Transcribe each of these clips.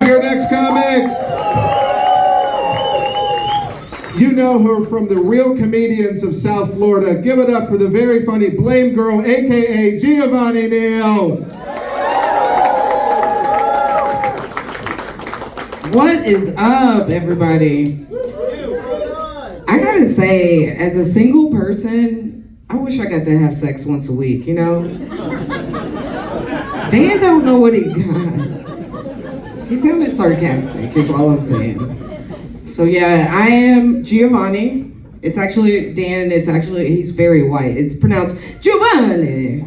Your next comic. You know her from the Real Comedians of South Florida. Give it up for the very funny Blame Girl, aka Giovanni Neal. What is up, everybody? I gotta say, as a single person, I wish I got to have sex once a week, you know? Dan don't know what he got. He sounded sarcastic, is all I'm saying. So yeah, I am Giovanni. It's actually, Dan, he's very white. It's pronounced Giovanni.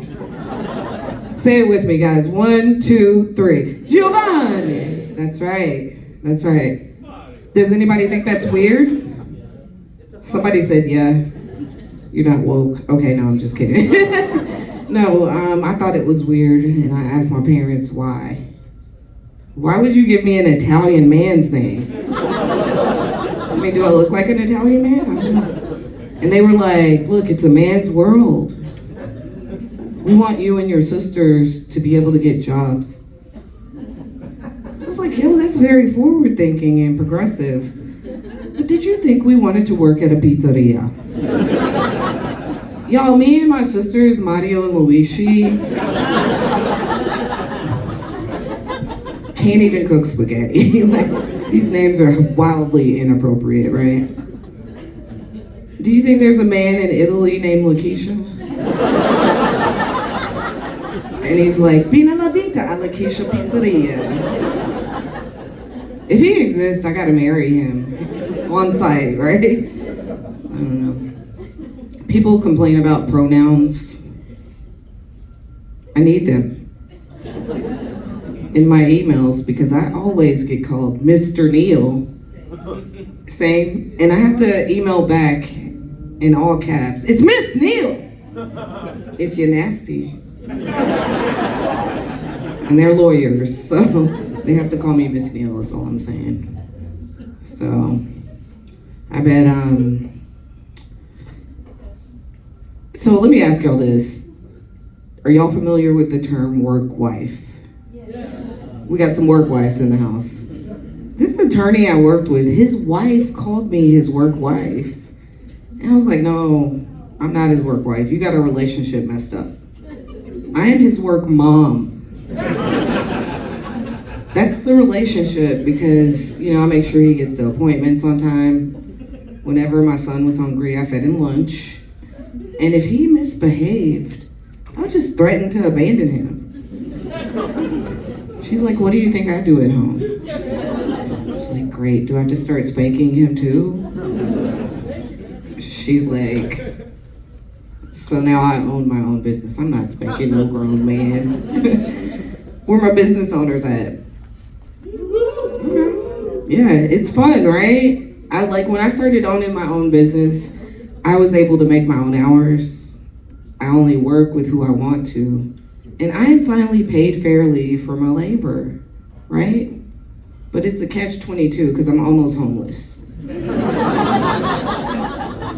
Say it with me, guys. 1, 2, 3. Giovanni. That's right. That's right. Does anybody think that's weird? Somebody said, yeah. You're not woke. Okay, no, I'm just kidding. No, I thought it was weird, and I asked my parents why. Why would you give me an Italian man's name? I mean, do I look like an Italian man? I don't know. And they were like, look, it's a man's world. We want you and your sisters to be able to get jobs. I was like, yo, that's very forward thinking and progressive. But did you think we wanted to work at a pizzeria? Y'all, me and my sisters, Mario and Luigi, can't even cook spaghetti. Like, these names are wildly inappropriate, right? Do you think there's a man in Italy named Lakeisha? And he's like, Pina la vita a Lakeisha Pizzeria. If he exists, I gotta marry him on site, right? I don't know. People complain about pronouns. I need them in my emails because I always get called Mr. Neal. Same. And I have to email back in all caps. It's Miss Neal! If you're nasty. And they're lawyers, so they have to call me Miss Neal, is all I'm saying. So, I bet, so let me ask y'all this. Are y'all familiar with the term work wife? Yes. We got some work wives in the house. This attorney I worked with, his wife called me his work wife. And I was like, no, I'm not his work wife. You got a relationship messed up. I am his work mom. That's the relationship because, you know, I make sure he gets to appointments on time. Whenever my son was hungry, I fed him lunch. And if he misbehaved, I'll just threaten to abandon him. She's like, what do you think I do at home? I was like, great, do I have to start spanking him too? She's like, so now I own my own business. I'm not spanking no grown man. Where my business owners at? Okay. Yeah, it's fun, right? I like when I started owning my own business, I was able to make my own hours. I only work with who I want to. And I am finally paid fairly for my labor, right? But it's a catch-22 because I'm almost homeless.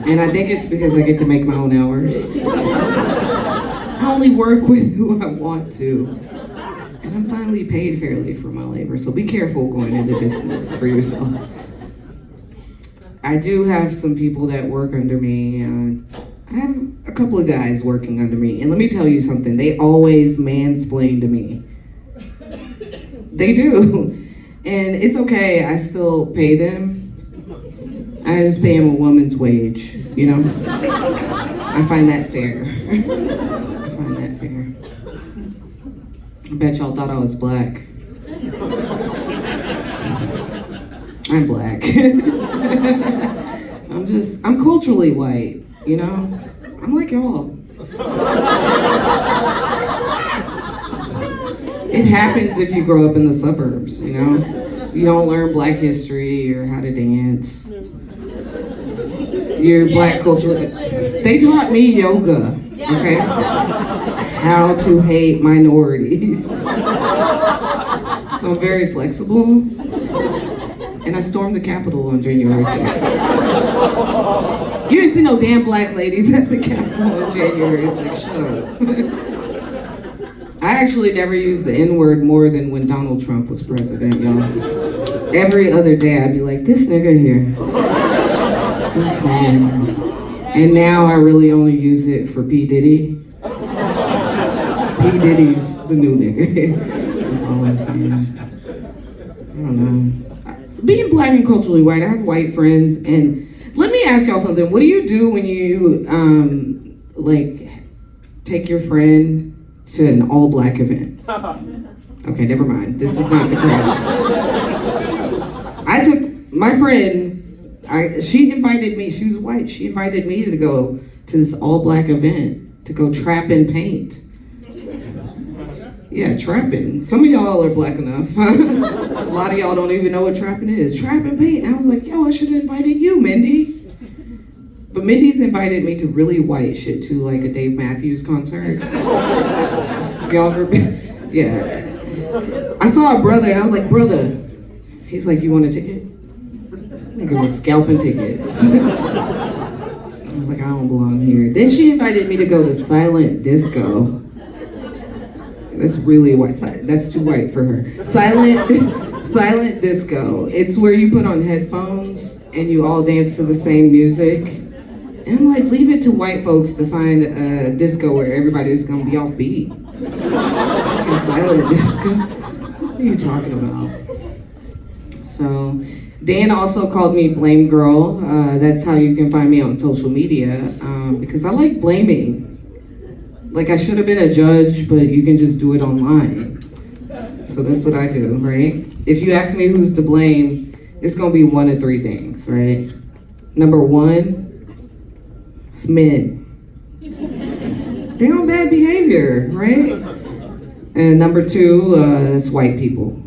And I think it's because I get to make my own hours. I only work with who I want to. And I'm finally paid fairly for my labor. So be careful going into business for yourself. I do have some people that work under me. I have a couple of guys working under me. And let me tell you something. They always mansplain to me. They do. And it's okay. I still pay them. I just pay them a woman's wage, you know? I find that fair. I find that fair. I bet y'all thought I was black. I'm black. I'm culturally white, you know? I'm like y'all. It happens if you grow up in the suburbs, you know? You don't learn black history or how to dance. Your black culture. They taught me yoga, okay? How to hate minorities. So I'm very flexible. And I stormed the Capitol on January 6th. You didn't see no damn black ladies at the Capitol on January 6th. Shut up. I actually never used the N-word more than when Donald Trump was president, y'all. Every other day I'd be like, this nigga here. This nigga. And now I really only use it for P. Diddy. P. Diddy's the new nigga. That's all I'm saying. I don't know. Being black and culturally white, I have white friends, and let me ask y'all something. What do you do when you, like, take your friend to an all-black event? Okay, never mind. This is not the crowd. I took my friend, she invited me, she was white, she invited me to go to this all-black event, to go trap and paint. Yeah, trapping. Some of y'all are black enough. A lot of y'all don't even know what trapping is. Trap and paint. And I was like, yo, I should have invited you, Mindy. But Mindy's invited me to really white shit too, like a Dave Matthews concert. Y'all ever been? Yeah. I saw a brother and I was like, brother. He's like, you want a ticket? Nigga was scalping tickets. I was like, I don't belong here. Then she invited me to go to silent disco. That's really white. That's too white for her. Silent disco. It's where you put on headphones and you all dance to the same music. And I'm like, leave it to white folks to find a disco where everybody's gonna be off beat. Silent disco. What are you talking about? So, Dan also called me Blame Girl. That's how you can find me on social media because I like blaming. Like I should have been a judge, but you can just do it online. So that's what I do, right? If you ask me who's to blame, it's gonna be one of three things, right? Number one, it's men. They're on bad behavior, right? And number two, it's white people.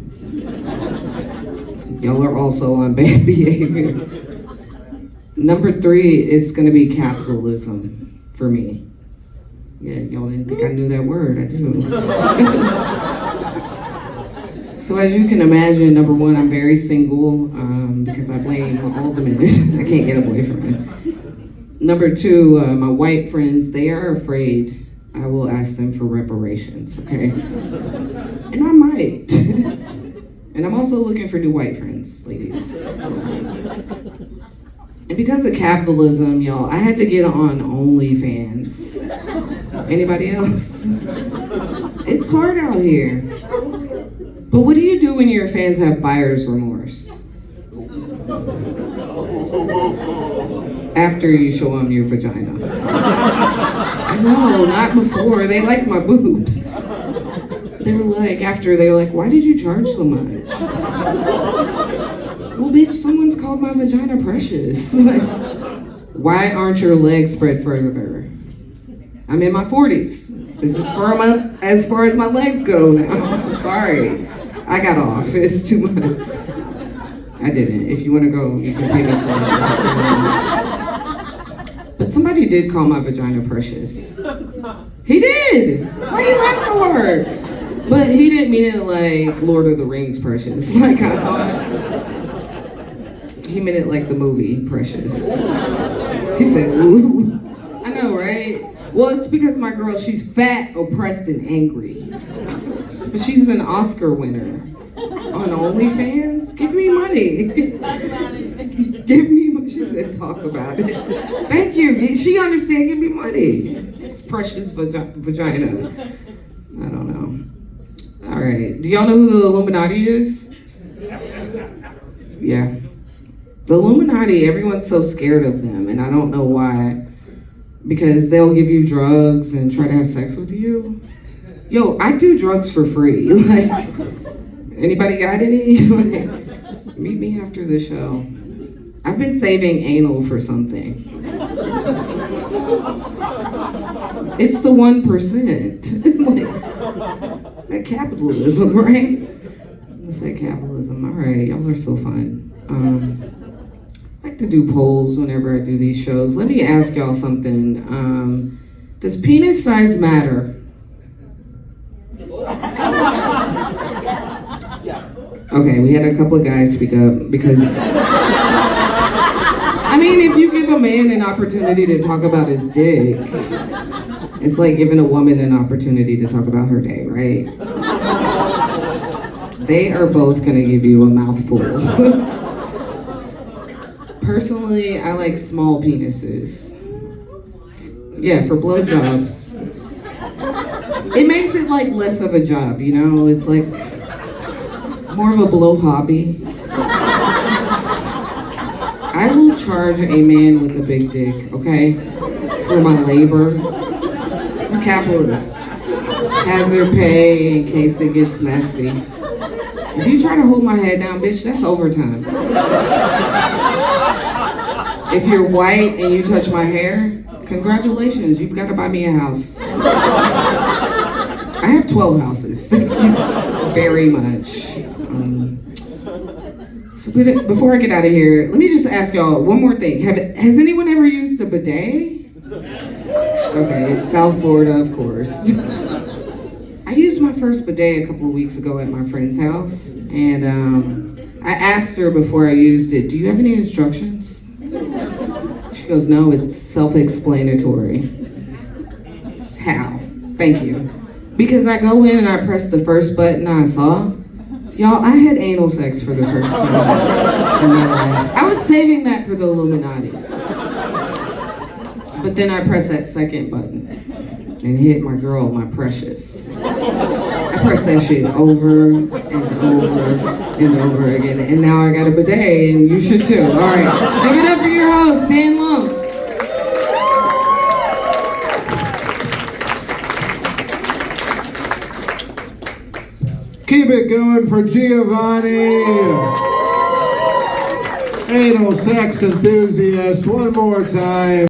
Y'all are also on bad behavior. Number three is gonna be capitalism for me. Yeah, y'all didn't think I knew that word, I do. So as you can imagine, number one, I'm very single because I blame all the men. I can't get a boyfriend. Number two, my white friends, they are afraid I will ask them for reparations, okay? And I might. And I'm also looking for new white friends, ladies. And because of capitalism, y'all, I had to get on OnlyFans. Anybody else? It's hard out here. But what do you do when your fans have buyer's remorse? After you show them your vagina. No, not before. They like my boobs. They were like, why did you charge so much? Well, bitch, someone's called my vagina precious. Like, why aren't your legs spread further? I'm in my 40s. This is as far as my legs go now. I'm sorry. I got off. It's too much. I didn't. If you want to go, you can pay me some. But somebody did call my vagina precious. He did! Why he laugh so hard? But he didn't mean it like Lord of the Rings precious. Like I thought. He meant it like the movie Precious. He said, ooh. I know, right? Well, it's because my girl, she's fat, oppressed, and angry. But she's an Oscar winner. On OnlyFans? Give me money. Give me money. She said, talk about it. Thank you. She understands. Give me money. It's precious vagina. I don't know. All right. Do y'all know who the Illuminati is? Yeah. The Illuminati, everyone's so scared of them, and I don't know why. Because they'll give you drugs and try to have sex with you. Yo, I do drugs for free. Like, anybody got any? Like, meet me after the show. I've been saving anal for something. It's the 1%. Like, that capitalism, right? It's that capitalism. All right, y'all are so fun. I like to do polls whenever I do these shows. Let me ask y'all something. Does penis size matter? Yes. Okay, we had a couple of guys speak up because, I mean, if you give a man an opportunity to talk about his dick, It's like giving a woman an opportunity to talk about her day, right? They are both gonna give you a mouthful. Personally, I like small penises. Yeah, for blowjobs. It makes it like less of a job, you know? It's like more of a blow hobby. I will charge a man with a big dick, okay? For my labor. I'm capitalist. Hazard pay in case it gets messy. If you try to hold my head down, bitch, that's overtime. If you're white and you touch my hair, congratulations, you've got to buy me a house. I have 12 houses, thank you very much. So before I get out of here, let me just ask y'all one more thing. Has anyone ever used a bidet? Okay, it's South Florida, of course. I used my first bidet a couple of weeks ago at my friend's house, and I asked her before I used it, do you have any instructions? She goes, no, it's self-explanatory. How? Thank you. Because I go in and I press the first button I saw. Y'all, I had anal sex for the first time in my life. I was saving that for the Illuminati. But then I pressed that second button and hit my girl, my precious. I pressed that shit over and over and over again. And now I got a bidet and you should too. All right, give it up for your host, Dan Long. Keep it going for Giovanni. Anal sex enthusiast, one more time.